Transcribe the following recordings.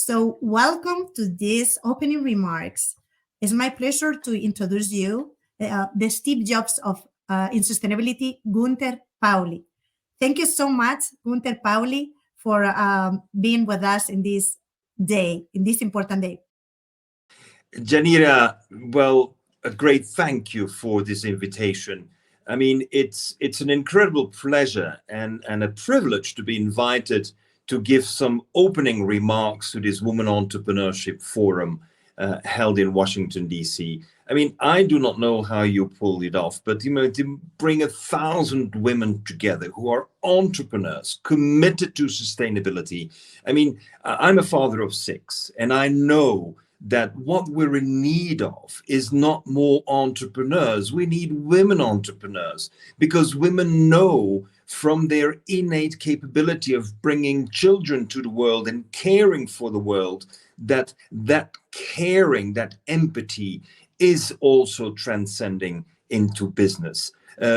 So, welcome to these opening remarks. It's my pleasure to introduce you the Steve Jobs of in sustainability, Gunter Pauli. Thank you so much, Gunter Pauli, for being with us in this day, in this important day. Yanire, well, a great thank you for this invitation. I mean, it's an incredible pleasure and a privilege to be invited to give some opening remarks to this Women Entrepreneurship Forum held in Washington, D.C. I mean, I do not know how you pulled it off, but to bring 1,000 women together who are entrepreneurs, committed to sustainability. I mean, I'm a father of 6, and I know that what we're in need of is not more entrepreneurs. We need women entrepreneurs, because women know from their innate capability of bringing children to the world and caring for the world, that caring, that empathy is also transcending into business.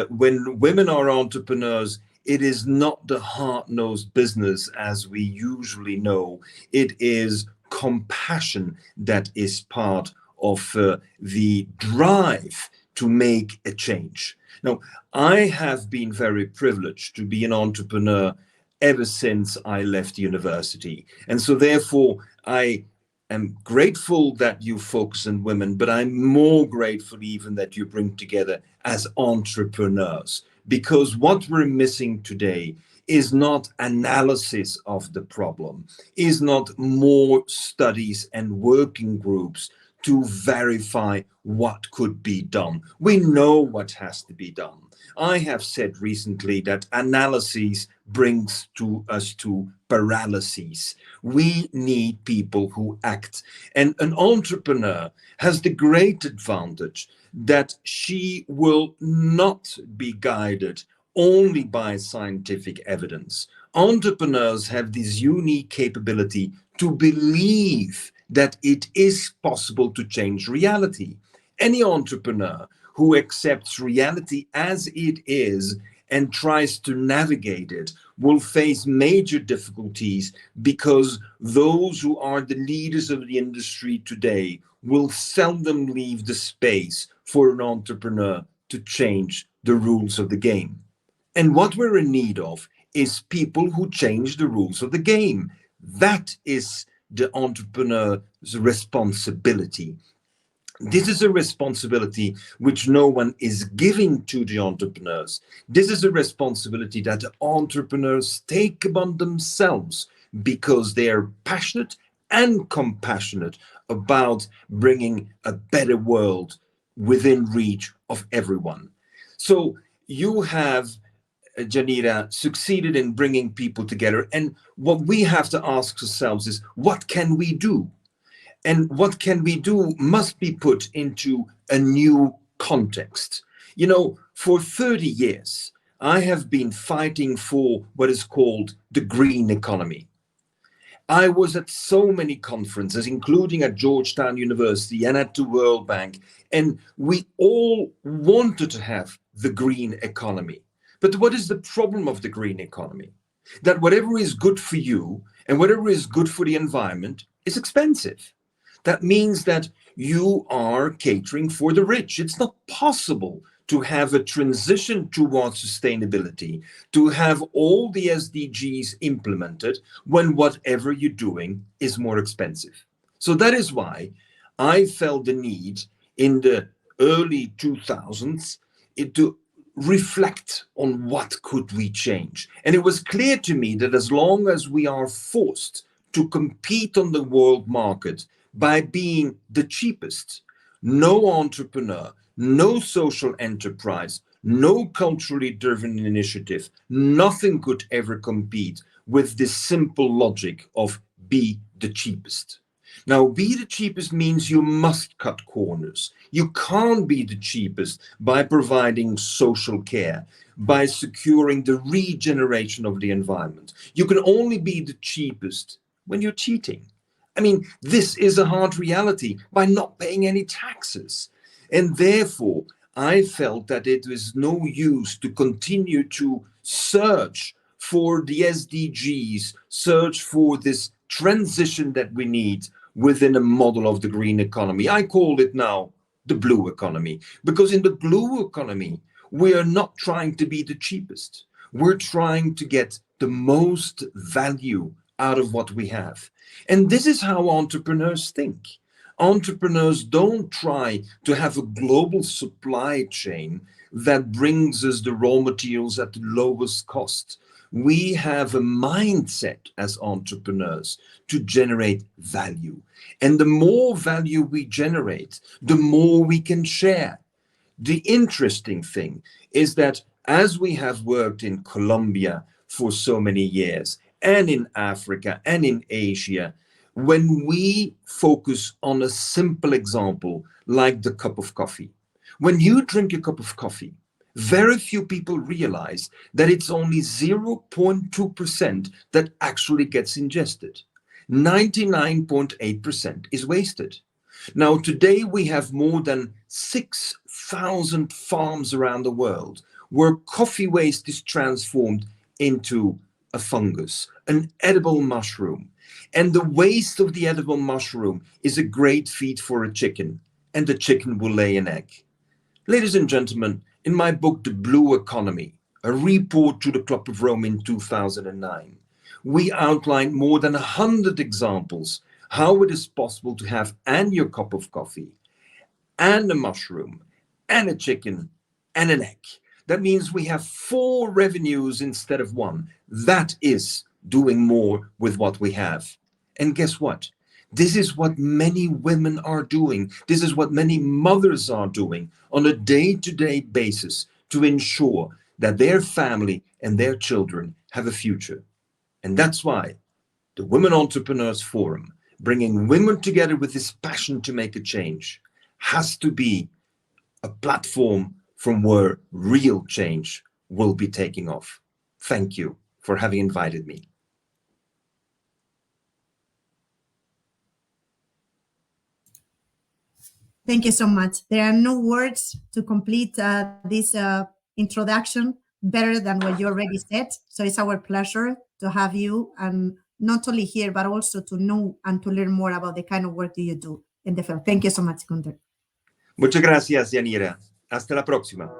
When women are entrepreneurs, it is not the hard-nosed business as we usually know. It is compassion that is part of the drive to make a change. Now, I have been very privileged to be an entrepreneur ever since I left university. And so therefore, I am grateful that you focus on women, but I'm more grateful even that you bring together as entrepreneurs, because what we're missing today is not analysis of the problem, is not more studies and working groups to verify what could be done. We know what has to be done. I have said recently that analysis brings us to paralysis. We need people who act. And an entrepreneur has the great advantage that she will not be guided only by scientific evidence. Entrepreneurs have this unique capability to believe that it is possible to change reality. Any entrepreneur who accepts reality as it is and tries to navigate it will face major difficulties, because those who are the leaders of the industry today will seldom leave the space for an entrepreneur to change the rules of the game. And what we're in need of is people who change the rules of the game. That is the entrepreneur's responsibility. This is a responsibility which no one is giving to the entrepreneurs. This is a responsibility that the entrepreneurs take upon themselves, because they are passionate and compassionate about bringing a better world within reach of everyone. So you have, Yanire, succeeded in bringing people together. And what we have to ask ourselves is, what can we do? And what can we do must be put into a new context. You know, for 30 years, I have been fighting for what is called the green economy. I was at so many conferences, including at Georgetown University and at the World Bank, and we all wanted to have the green economy. But what is the problem of the green economy? That whatever is good for you and whatever is good for the environment is expensive. That means that you are catering for the rich. It's not possible to have a transition towards sustainability, to have all the SDGs implemented when whatever you're doing is more expensive. So that is why I felt the need in the early 2000s to reflect on what could we change. And it was clear to me that as long as we are forced to compete on the world market by being the cheapest, no entrepreneur, no social enterprise, no culturally driven initiative, nothing could ever compete with this simple logic of be the cheapest. Now, be the cheapest means you must cut corners. You can't be the cheapest by providing social care, by securing the regeneration of the environment. You can only be the cheapest when you're cheating. I mean, this is a hard reality, by not paying any taxes. And therefore, I felt that it was no use to continue to search for the SDGs, search for this transition that we need within a model of the green economy. I call it now the blue economy, because in the blue economy, we are not trying to be the cheapest. We're trying to get the most value out of what we have. And this is how entrepreneurs think. Entrepreneurs don't try to have a global supply chain that brings us the raw materials at the lowest cost. We have a mindset as entrepreneurs to generate value. And the more value we generate, the more we can share. The interesting thing is that as we have worked in Colombia for so many years, and in Africa and in Asia, when we focus on a simple example like the cup of coffee, when you drink a cup of coffee, very few people realize that it's only 0.2% that actually gets ingested. 99.8% is wasted. Now, today we have more than 6,000 farms around the world where coffee waste is transformed into a fungus, an edible mushroom. And the waste of the edible mushroom is a great feed for a chicken, and the chicken will lay an egg. Ladies and gentlemen, in my book, The Blue Economy, a report to the Club of Rome in 2009, we outlined more than 100 examples how it is possible to have and your cup of coffee, and a mushroom, and a chicken, and an egg. That means we have 4 revenues instead of 1. That is doing more with what we have. And guess what? This is what many women are doing. This is what many mothers are doing on a day-to-day basis to ensure that their family and their children have a future. And that's why the Women Entrepreneurs Forum, bringing women together with this passion to make a change, has to be a platform from where real change will be taking off. Thank you for having invited me. Thank you so much. There are no words to complete this introduction better than what you already said. So it's our pleasure to have you, and not only here, but also to know and to learn more about the kind of work that you do in the field. Thank you so much, Gunter. Muchas gracias, Yanire. Hasta la próxima.